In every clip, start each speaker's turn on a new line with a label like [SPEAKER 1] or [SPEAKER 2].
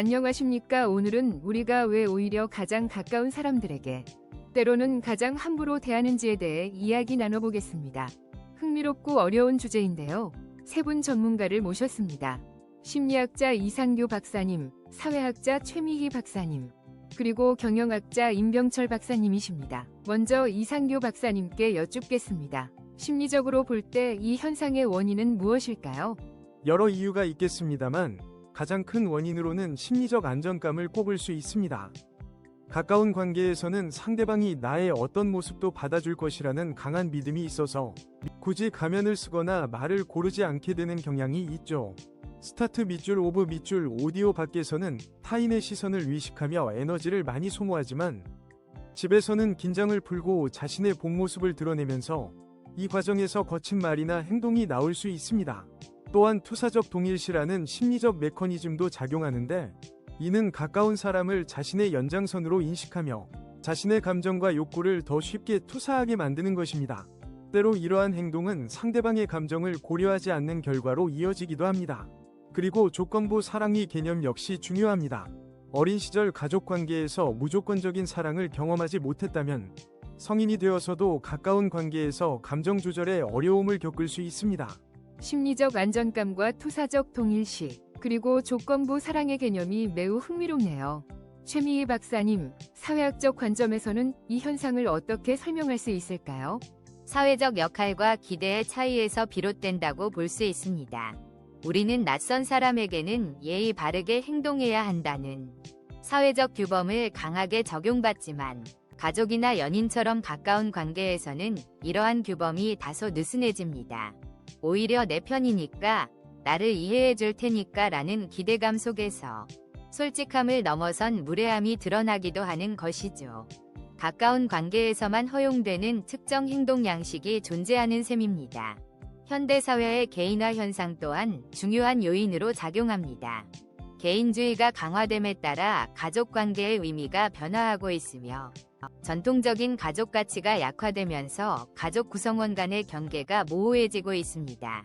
[SPEAKER 1] 안녕하십니까. 오늘은 우리가 왜 오히려 가장 가까운 사람들에게 때로는 가장 함부로 대하는지에 대해 이야기 나눠보겠습니다. 흥미롭고 어려운 주제인데요. 세 분 전문가를 모셨습니다. 심리학자 이상교 박사님, 사회학자 최미희 박사님, 그리고 경영학자 임병철 박사님이십니다. 먼저 이상교 박사님께 여쭙겠습니다. 심리적으로 볼 때 이 현상의 원인은 무엇일까요?
[SPEAKER 2] 여러 이유가 있겠습니다만 가장 큰 원인으로는 심리적 안정감을 꼽을 수 있습니다. 가까운 관계에서는 상대방이 나의 어떤 모습도 받아줄 것이라는 강한 믿음이 있어서 굳이 가면을 쓰거나 말을 고르지 않게 되는 경향이 있죠. 스타트 밑줄 오브 밑줄 오디오 밖에서는 타인의 시선을 의식하며 에너지를 많이 소모하지만 집에서는 긴장을 풀고 자신의 본 모습을 드러내면서 이 과정에서 거친 말이나 행동이 나올 수 있습니다. 또한 투사적 동일시라는 심리적 메커니즘도 작용하는데 이는 가까운 사람을 자신의 연장선으로 인식하며 자신의 감정과 욕구를 더 쉽게 투사하게 만드는 것입니다. 때로 이러한 행동은 상대방의 감정을 고려하지 않는 결과로 이어지기도 합니다. 그리고 조건부 사랑의 개념 역시 중요합니다. 어린 시절 가족 관계에서 무조건적인 사랑을 경험하지 못했다면 성인이 되어서도 가까운 관계에서 감정 조절에 어려움을 겪을 수 있습니다.
[SPEAKER 1] 심리적 안정감과 투사적 동일시, 그리고 조건부 사랑의 개념이 매우 흥미롭네요. 최미희 박사님, 사회학적 관점에서는 이 현상을 어떻게 설명할 수 있을까요?
[SPEAKER 3] 사회적 역할과 기대의 차이에서 비롯된다고 볼 수 있습니다. 우리는 낯선 사람에게는 예의 바르게 행동해야 한다는 사회적 규범을 강하게 적용받지만 가족이나 연인처럼 가까운 관계에서는 이러한 규범이 다소 느슨해집니다. 오히려 내 편이니까, 나를 이해해 줄 테니까 라는 기대감 속에서 솔직함을 넘어선 무례함이 드러나기도 하는 것이죠. 가까운 관계에서만 허용되는 특정 행동 양식이 존재하는 셈입니다. 현대사회의 개인화 현상 또한 중요한 요인으로 작용합니다. 개인주의가 강화됨에 따라 가족관계의 의미가 변화하고 있으며 전통적인 가족 가치가 약화되면서 가족 구성원 간의 경계가 모호해지고 있습니다.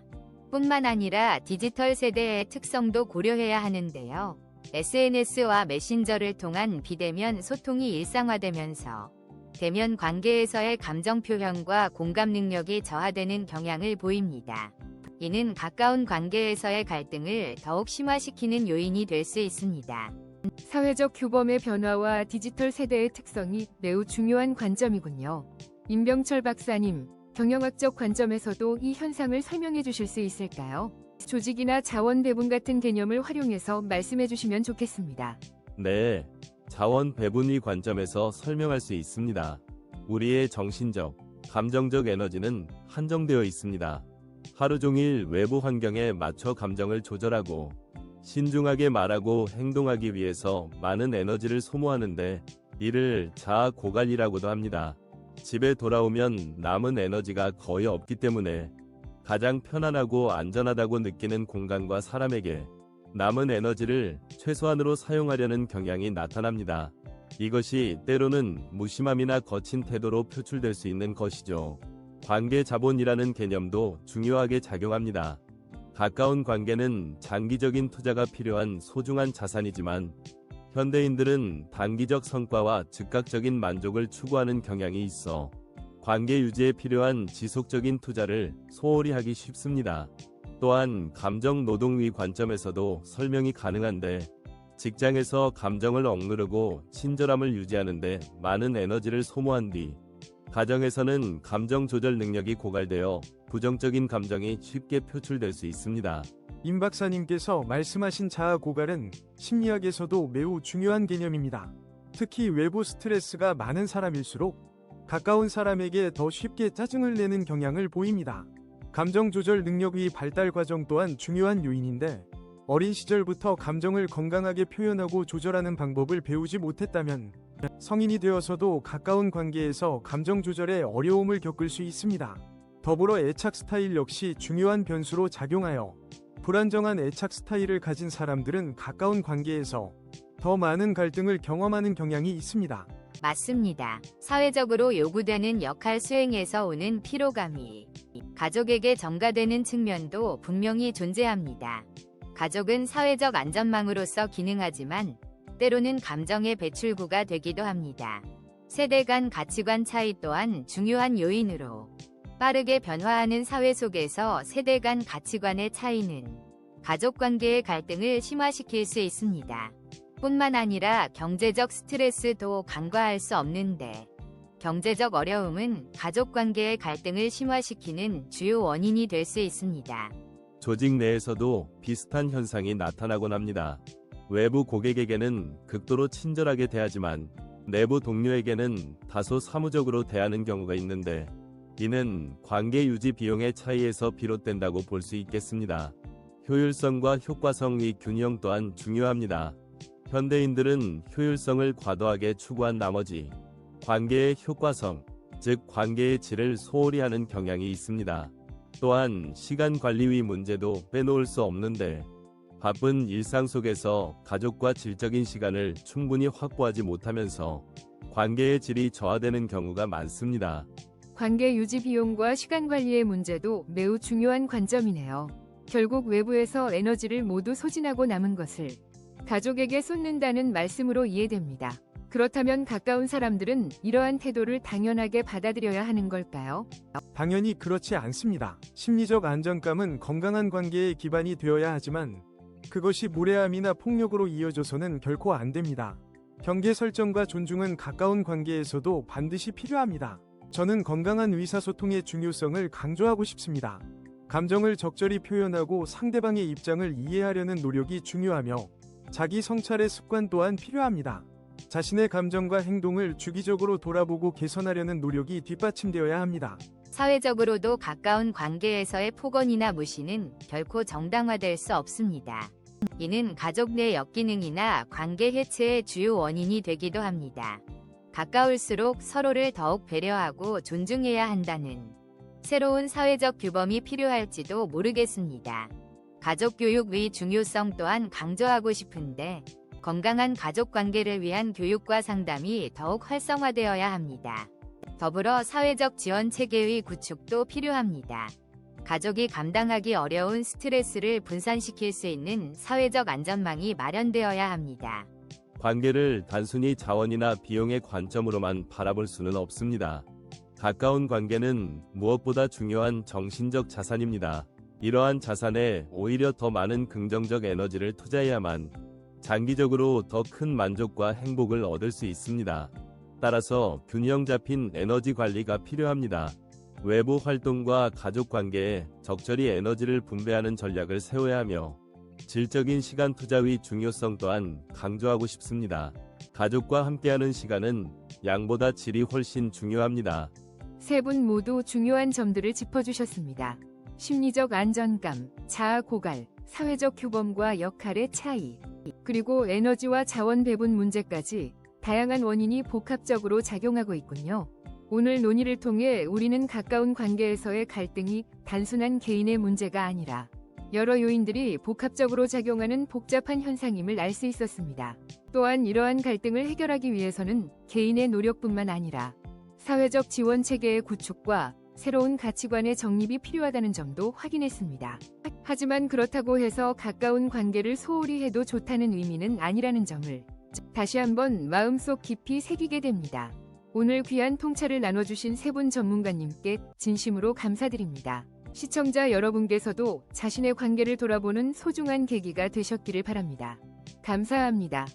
[SPEAKER 3] 뿐만 아니라 디지털 세대의 특성도 고려해야 하는데요. SNS와 메신저를 통한 비대면 소통이 일상화되면서 대면 관계에서의 감정 표현과 공감 능력이 저하되는 경향을 보입니다. 이는 가까운 관계에서의 갈등을 더욱 심화시키는 요인이 될 수 있습니다.
[SPEAKER 1] 사회적 규범의 변화와 디지털 세대의 특성이 매우 중요한 관점이군요. 임병철 박사님, 경영학적 관점에서도 이 현상을 설명해 주실 수 있을까요? 조직이나 자원 배분 같은 개념을 활용해서 말씀해 주시면 좋겠습니다.
[SPEAKER 4] 네, 자원 배분의 관점에서 설명할 수 있습니다. 우리의 정신적, 감정적 에너지는 한정되어 있습니다. 하루 종일 외부 환경에 맞춰 감정을 조절하고 신중하게 말하고 행동하기 위해서 많은 에너지를 소모하는데 이를 자아 고갈이라고도 합니다. 집에 돌아오면 남은 에너지가 거의 없기 때문에 가장 편안하고 안전하다고 느끼는 공간과 사람에게 남은 에너지를 최소한으로 사용하려는 경향이 나타납니다. 이것이 때로는 무심함이나 거친 태도로 표출될 수 있는 것이죠. 관계 자본이라는 개념도 중요하게 작용합니다. 가까운 관계는 장기적인 투자가 필요한 소중한 자산이지만 현대인들은 단기적 성과와 즉각적인 만족을 추구하는 경향이 있어 관계 유지에 필요한 지속적인 투자를 소홀히 하기 쉽습니다. 또한 감정 노동의 관점에서도 설명이 가능한데 직장에서 감정을 억누르고 친절함을 유지하는데 많은 에너지를 소모한 뒤 가정에서는 감정 조절 능력이 고갈되어 부정적인 감정이 쉽게 표출될 수 있습니다.
[SPEAKER 2] 임 박사님께서 말씀하신 자아 고갈은 심리학에서도 매우 중요한 개념입니다. 특히 외부 스트레스가 많은 사람일수록 가까운 사람에게 더 쉽게 짜증을 내는 경향을 보입니다. 감정 조절 능력의 발달 과정 또한 중요한 요인인데 어린 시절부터 감정을 건강하게 표현하고 조절하는 방법을 배우지 못했다면 성인이 되어서도 가까운 관계에서 감정 조절에 어려움을 겪을 수 있습니다. 더불어 애착 스타일 역시 중요한 변수로 작용하여 불안정한 애착 스타일을 가진 사람들은 가까운 관계에서 더 많은 갈등을 경험하는 경향이 있습니다.
[SPEAKER 3] 맞습니다. 사회적으로 요구되는 역할 수행에서 오는 피로감이 가족에게 전가되는 측면도 분명히 존재합니다. 가족은 사회적 안전망으로서 기능하지만 때로는 감정의 배출구가 되기도 합니다. 세대 간 가치관 차이 또한 중요한 요인으로 빠르게 변화하는 사회 속에서 세대 간 가치관의 차이는 가족 관계의 갈등을 심화시킬 수 있습니다. 뿐만 아니라 경제적 스트레스도 간과할 수 없는데 경제적 어려움은 가족 관계의 갈등을 심화시키는 주요 원인이 될 수 있습니다.
[SPEAKER 4] 조직 내에서도 비슷한 현상이 나타나곤 합니다. 외부 고객에게는 극도로 친절하게 대하지만 내부 동료에게는 다소 사무적으로 대하는 경우가 있는데 이는 관계 유지 비용의 차이에서 비롯된다고 볼 수 있겠습니다. 효율성과 효과성의 균형 또한 중요합니다. 현대인들은 효율성을 과도하게 추구한 나머지 관계의 효과성, 즉 관계의 질을 소홀히 하는 경향이 있습니다. 또한 시간 관리의 문제도 빼놓을 수 없는데 바쁜 일상 속에서 가족과 질적인 시간을 충분히 확보하지 못하면서 관계의 질이 저하되는 경우가 많습니다.
[SPEAKER 1] 관계 유지 비용과 시간 관리의 문제도 매우 중요한 관점이네요. 결국 외부에서 에너지를 모두 소진하고 남은 것을 가족에게 쏟는다는 말씀으로 이해됩니다. 그렇다면 가까운 사람들은 이러한 태도를 당연하게 받아들여야 하는 걸까요?
[SPEAKER 2] 당연히 그렇지 않습니다. 심리적 안정감은 건강한 관계의 기반이 되어야 하지만 그것이 무례함이나 폭력으로 이어져서는 결코 안 됩니다. 경계 설정과 존중은 가까운 관계에서도 반드시 필요합니다. 저는 건강한 의사소통의 중요성을 강조하고 싶습니다. 감정을 적절히 표현하고 상대방의 입장을 이해하려는 노력이 중요하며 자기 성찰의 습관 또한 필요합니다. 자신의 감정과 행동을 주기적으로 돌아보고 개선하려는 노력이 뒷받침되어야 합니다.
[SPEAKER 3] 사회적으로도 가까운 관계에서의 폭언이나 무시는 결코 정당화될 수 없습니다. 이는 가족 내 역기능이나 관계 해체의 주요 원인이 되기도 합니다. 가까울수록 서로를 더욱 배려하고 존중해야 한다는 새로운 사회적 규범이 필요할지도 모르겠습니다. 가족 교육의 중요성 또한 강조하고 싶은데 건강한 가족 관계를 위한 교육과 상담이 더욱 활성화되어야 합니다. 더불어 사회적 지원 체계의 구축도 필요합니다. 가족이 감당하기 어려운 스트레스를 분산시킬 수 있는 사회적 안전망이 마련되어야 합니다.
[SPEAKER 4] 관계를 단순히 자원이나 비용의 관점으로만 바라볼 수는 없습니다. 가까운 관계는 무엇보다 중요한 정신적 자산입니다. 이러한 자산에 오히려 더 많은 긍정적 에너지를 투자해야만 장기적으로 더 큰 만족과 행복을 얻을 수 있습니다. 따라서 균형 잡힌 에너지 관리가 필요합니다. 외부 활동과 가족 관계에 적절히 에너지를 분배하는 전략을 세워야 하며 질적인 시간 투자의 중요성 또한 강조하고 싶습니다. 가족과 함께하는 시간은 양보다 질이 훨씬 중요합니다.
[SPEAKER 1] 세 분 모두 중요한 점들을 짚어주셨습니다. 심리적 안정감, 자아 고갈, 사회적 규범과 역할의 차이, 그리고 에너지와 자원 배분 문제까지 다양한 원인이 복합적으로 작용하고 있군요. 오늘 논의를 통해 우리는 가까운 관계에서의 갈등이 단순한 개인의 문제가 아니라 여러 요인들이 복합적으로 작용하는 복잡한 현상임을 알 수 있었습니다. 또한 이러한 갈등을 해결하기 위해서는 개인의 노력뿐만 아니라 사회적 지원 체계의 구축과 새로운 가치관의 정립이 필요하다는 점도 확인했습니다. 하지만 그렇다고 해서 가까운 관계를 소홀히 해도 좋다는 의미는 아니라는 점을 다시 한번 마음속 깊이 새기게 됩니다. 오늘 귀한 통찰을 나눠주신 세 분 전문가님께 진심으로 감사드립니다. 시청자 여러분께서도 자신의 관계를 돌아보는 소중한 계기가 되셨기를 바랍니다. 감사합니다.